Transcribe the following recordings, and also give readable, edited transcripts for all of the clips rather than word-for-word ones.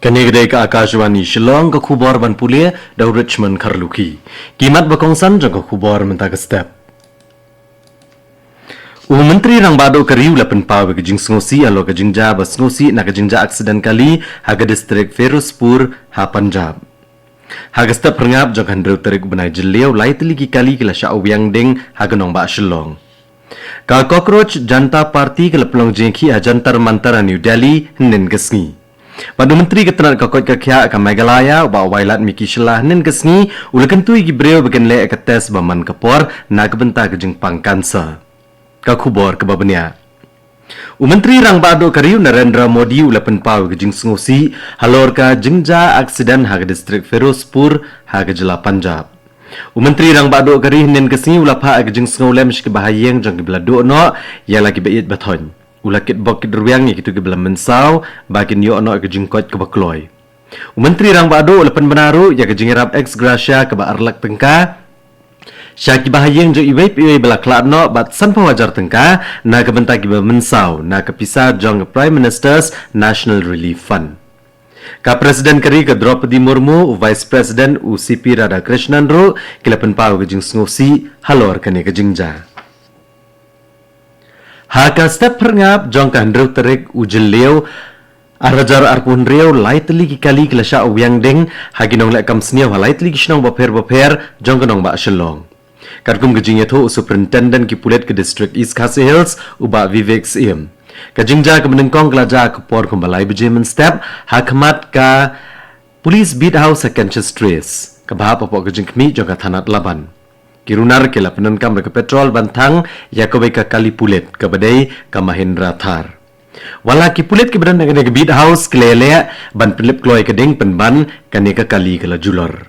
Kanigday ka Akashwani Shillong ka kubar ban pulia daw Richmond Karluki. Kimat bakongsan jang ka kubar mentag step. Menteri rang bado kariu lapan pawe ke jing sngosi alo ke jingja bas sngosi na ke jingja aksiden kali haga distrik Ferozpur ha Punjab. Haga step rengap jang handrew tarik benai jeliau lai teliki kali kila sya awyang ding haga nong ba Shillong. Ka cockroach Janta Party ke lepelong jengki ha jantar mantara New Delhi nen gesngi. Padu menteri ketenar kakot kakya ka Meghalaya ba wailat miki shelah nen kesni ulakan tu igi breu bagen le ka tes baman kapor na kebenta ke jengpang kansa ka kubor ke babenya menteri rang bado kariu Narendra Modi ulapan pau ke jeng sngosi halor ka jengja aksiden ha ke distrik Ferozpur ha ke jela Punjab menteri rang bado kari nen kesni ulapa ke jeng snolem ke bahayeng jang ke belado no ya lagi bait bathon ulakit bokit ruang ikitu ke belam mensau bakin yo ono ke jingkot ke bakloi menteri rang bado ulapan benaru ya ke jingirap ex gracia ke ba arlak tengka syaki bahayeng jo iwei belakla no bat sanpa wajar tengka na ke benta ke mensau na ke pisar jong Prime Minister's National Relief Fund ka presiden kari ke Draupadi Murmu vice president UCP Radhakrishnan ro kilapan pau ke jing sngosi halor kene ke jingja Haka step perngap jong ka handrew terik ujel leo arajar arpun reo lai teliki kali kelasya awyang ding haginong le kam sniaw halai teliki shnong baper jong kanong ba Shillong karkum gejing yato superintendent ki pulet ke district East Khasi Hills uba Vivek Siem kajingja ke menengkong kelaja ke por kumbalai bejemen step hakmat ka police beat house second stress ke bahap apa gejing kemi jong ka Thanat Laban Kirunar kila penenkam ke petrol bantang ya ke ka kali pulet ke badai ke Mahendra Thar. Wala ki pulet ke badan ke beat house kelele ban pelip kloy ke ding penban kane ke kali ke julor.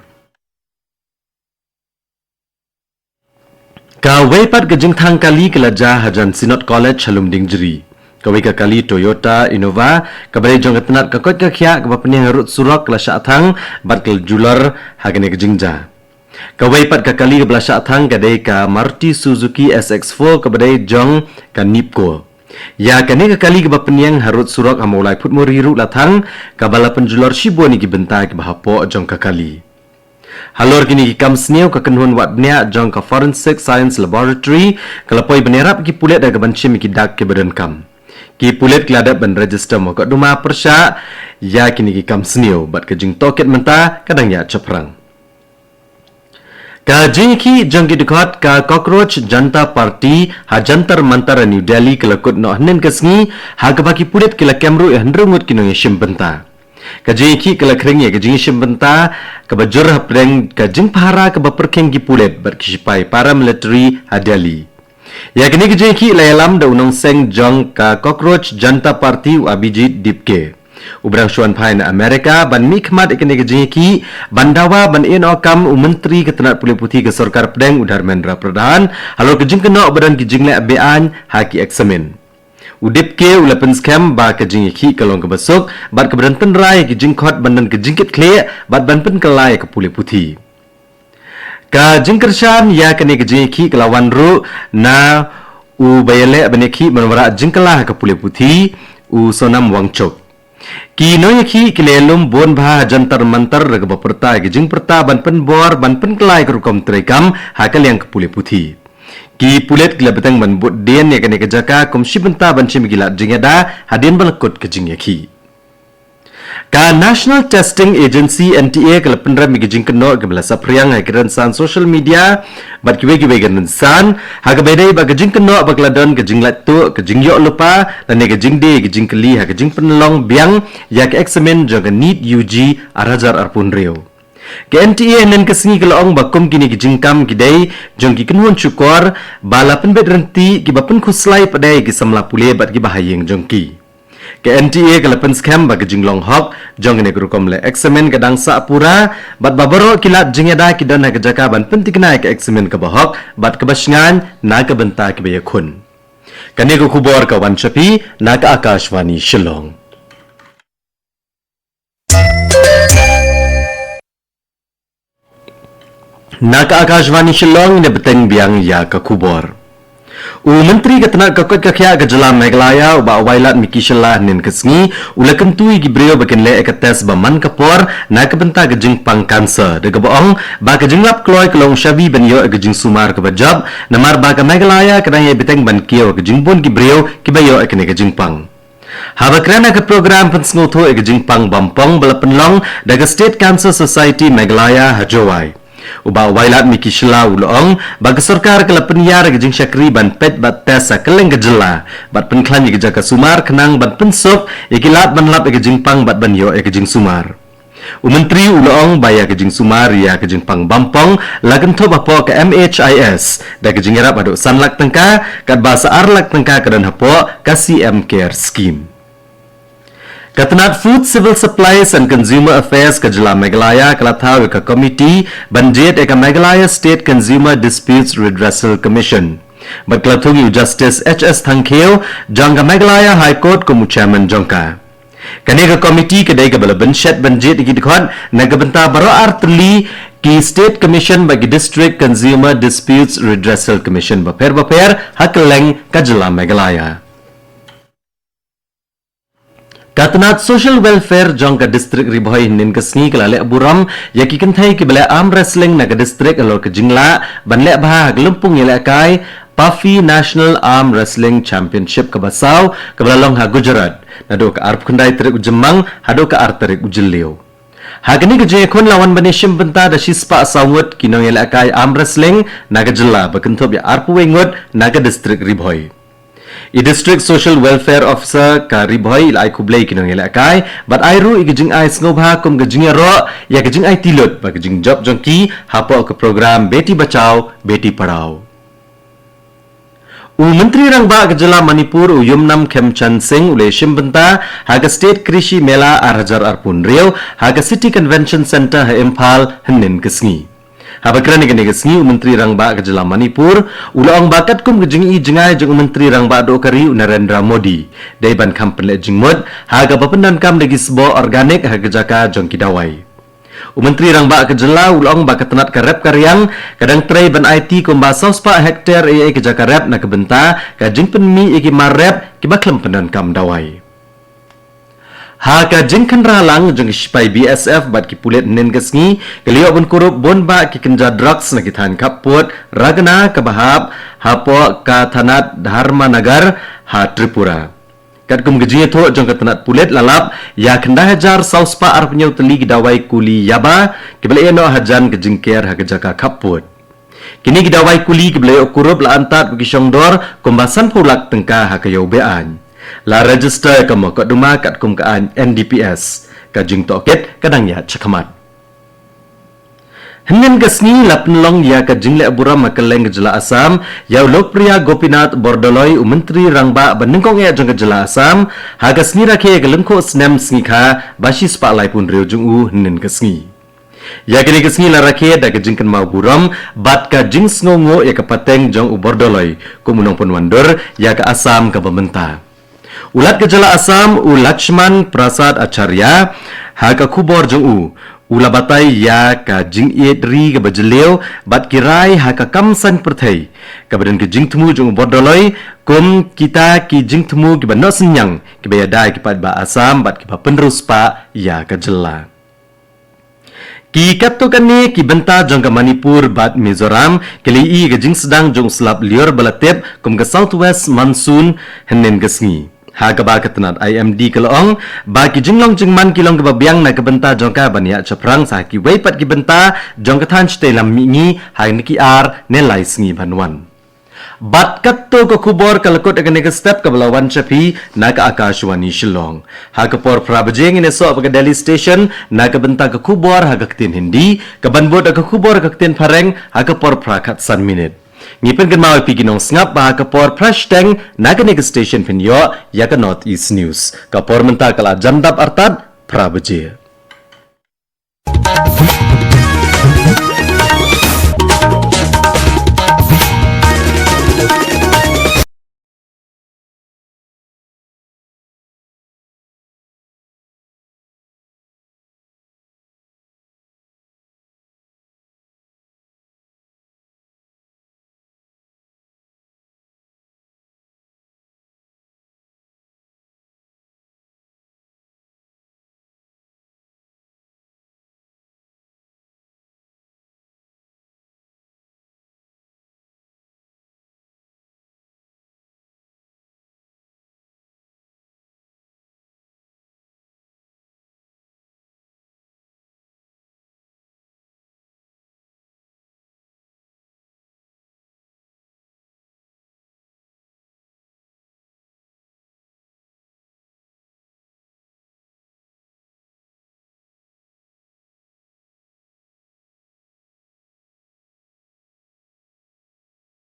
Ka weipat ke jing thang kali ke laja hajan Sinot College halum ding jeri. Ka wei ka kali Toyota Innova ke badai jong tenat ke kot ke khia ke bapeni harut surok la sya thang bat ke julor hagane ke jingja. Kawai pat ka kali ke belasya thang kadai ka Maruti Suzuki SX4 ke badai jong ka Nipco. Ya kani ke kali ke bapeniang harut surok amolai put moriru lathang ka bala penjulor shibo ni ki bentai ke bahapo jong ka kali. Halor kini ki kam sneu ka kenhun watnya jong ka Forensic Science Laboratory kalapoi benerap ki pulet da banchim ki dak ke badan kam. Ki pulet kelada ban register mo ka duma persya ya kini ki kam sneu bat ke jing toket menta kadang ya ceprang. Ka jingki jangki dekat ka cockroach Janta Party ha jantar mantara New Delhi kelakut no hanen kesngi ha ka baki pudet kila kamru handrungut kino yeshim benta ka jingki kila kring ya ka jing yeshim benta ka bajur hapreng ka jing pahara ka baperkeng ki pudet berkisipai paramilitary ha Delhi ya kini ka jingki layalam da unong seng jong ka cockroach Janta Party u Abhijit Dipke Ubrang Shuan Pai na Amerika ban mikmat ikene ke jingki bandawa ban in okam menteri ketenat pulih putih ke Sarkar Pedang Dharmendra Pradhan halo ke jing keno badan ke jingle bean haki eksamen udip ke ulapan scam ba ke jingki kalong ke besok bat ke badan penrai ke jingkot bandan ke jingkit kle bat ban pen kelai ke pulih putih ka jingkershan ya kene ke jingki kelawan ru na u bayale baneki menwara jingkelah ke pulih putih u Sonam Wangchok Kino yaki kilelum bon bah jantar mantar raga baperta ke jing perta ban pen bor ban pen kelai ke rukom terekam hakal yang ke pulih putih. Ki pulet kila betang ban bot den ya kene ke jaka kom shibenta ban chim gilat jingada hadin balakut ke jing yaki. Ka National Testing Agency NTA kala penra mi jing keno ke bela sapriang ha kiran san social media bat kiwe gan san ha ke bedai ba jing keno ba kladon ke jing latu ke jing yo lupa dan ke jing de ke jing keli ha ke jing penlong biang ya ke examen jong NEET UG arajar arpun reo ke NTA nen ke singi kala ong ba kom kini ke jing kam kidai jong ki kenun cukor bala pen bedrenti ki ba pen khuslai padai ke samla pule bat ki bahayeng jong ki ke NTA ke lepen scam bagi jinglong hok jong ne grukom le examen kadang sa pura bat babaro kilat jingeda kidan ha kejaka ban pentik na ke examen ke bahok bat ke basngan na ke benta ke bayakun kane ko kubor ka wan chapi na ka Akashwani Shillong na ka Akashwani Shillong ne beteng biang ya ka kubor Menteri Ketenaga Kokot Kakya Gejala Meghalaya uba wailat mikishalah nin kesngi ula kentui gibreo bakin le ekates baman kapor na kebenta gejing pang kanser de geboong ba gejing lap kloy kelong shabi benyo gejing sumar kebajab namar ba ka Meghalaya kadang ye beteng ban kio gejing bon gibreo kibayo ekene gejing pang Haba kerana ke program pensngoto gejing pang bampong bala penlong daga State Cancer Society Meghalaya hajowai uba wailat mikishla ulong bagi sarkar kala penyar gejing syakri ban pet bat tesa keleng gejela bat penklan ye gejaka sumar kenang bat pensok ikilat ban lap gejing pang bat ban yo gejing sumar Menteri ulong baya gejing sumar ya gejing pang bampong lagan to bapo ke MHIS da gejing rap aduk sanlak tengka kat bahasa arlak tengka kadan hapo ka CM Care Scheme Ketenat Food Civil Supplies and Consumer Affairs Kejala Meghalaya kelatau ke komiti banjet eka Meghalaya State Consumer Disputes Redressal Commission. Berkelatungi Justice H.S. Thangkeo jangka Meghalaya High Court kumu chairman jangka. Kani ke komiti kedai ke bala bencet banjet iki dikon naga benta baro artli ki State Commission bagi District Consumer Disputes Redressal Commission baper hakeleng Kejala Meghalaya. Katanat Social Welfare jangka distrik Ribhoi nin kesngi kelale buram yaki kentai ke bela arm wrestling naga distrik alor ke jingla banle bah gelumpung yele kai Puffy National Arm Wrestling Championship ke basau ke belalong ha Gujarat nado ke arp kendai terik ujemang hado ke ar terik ujeliu hagani ke jekon lawan banishim benta da shispa saungut kinong yele kai arm wrestling naga jela bekentop ya arpu wengut naga distrik Ribhoi District Social Welfare Officer ka Ribhoi ilai kublai kinong ilakai bat airu igejing ai snobha kum gejing ro ya gejing ai tilut ba gejing job jongki hapo ke program Beti Bachao Beti Padhao Menteri Rangba Gejala Manipur Yumnam Khemchand Singh ule shimbenta haga State Krishi Mela Arhajar Arpun Rio haga City Convention Center ha Impal henin kesngi Haba kerana kena kesni Menteri Rangba Gejala Manipur ulang bakat kum gejing I jengai jeng Menteri Rangba Dokari Narendra Modi daiban kampen le jingmod haga bapendan kam lagi sebo organik haga jaka jong kidawai Menteri Rangba Gejala ulang bakat tenat karep karyang kadang tray ban IT kum ba sospa hektar ke jaka rep na kebenta ka jing penmi iki marep ki baklem pendan kam dawai Haka jengkan ralang jeng spai BSF bat ki pulet nen kesngi kelio bun kurup bon ba ki kenja drugs na kitan kaput ragna kabahap hapo ka thanat Dharma Nagar ha Tripura kat kum gejiye tho jeng katanat pulet lalap ya kenda hajar sauspa ar penyau teli gidawai kuli yaba kibele eno hajan kejengker ha kejaka kaput kini gidawai kuli kibele kurup la antat ki syongdor kumbasan pulak tengka ha kayau bean La register ke mokot duma kat kum kaan NDPS ka jing toket kadang ya cakamat. Henin kesni la penlong ya ka jing le buram makeleng Gejala Assam yau Lokpriya Gopinath Bordoloi Menteri Rangba benengkong ya jong Gejala Assam ha kesni rakhe gelengko snem sngi bashi spalai pun reu jung u henin kesni. Ya kini kesni la rakhe da ka jingkan mau buram bat ka jing sngongo ya ka pateng jong u Bordoloi kumunong pun wandur ya ka Assam ka bementa. Ulat Gejala Assam u Lakshman Prasad Acharya ha ka khubor jong u ula batai ya ka jing edri ka bajeleu bat kirai ha ka kamsan perthai ka badan ke jing temu jong Bordoloi kum kita ki jing temu ki banno senyang ki bayadai ki pad ba Assam bat ki ba penerus pa ya ka jela Ki kaptokan ni ki benta jong ka Manipur bat Mizoram keli I ka jing sedang jong selap lior balatep kum ka Southwest Monsoon henin kesngi Haga ba ketenat IMD kelong bagi jinglong jingman kilong ke babiang na kebenta jongka bania ceprang sa ki weipat ki benta jong ketan chte lam mingi hai niki ar nelai sngi banwan bat katto ko kubor kalakot agane ke step ke belawan chapi na ka Akashwani Shillong haga por prabjeng ine so ke Delhi station na ke benta ke kubor haga ketin Hindi ke banbot ke kubor ke ketin Pareng haga por prakat san minute Ngipen kan mau piginong ngap bah kapor fresh tank naga station penyo ya ke North East News kapor menta kala jamdap artat prabaje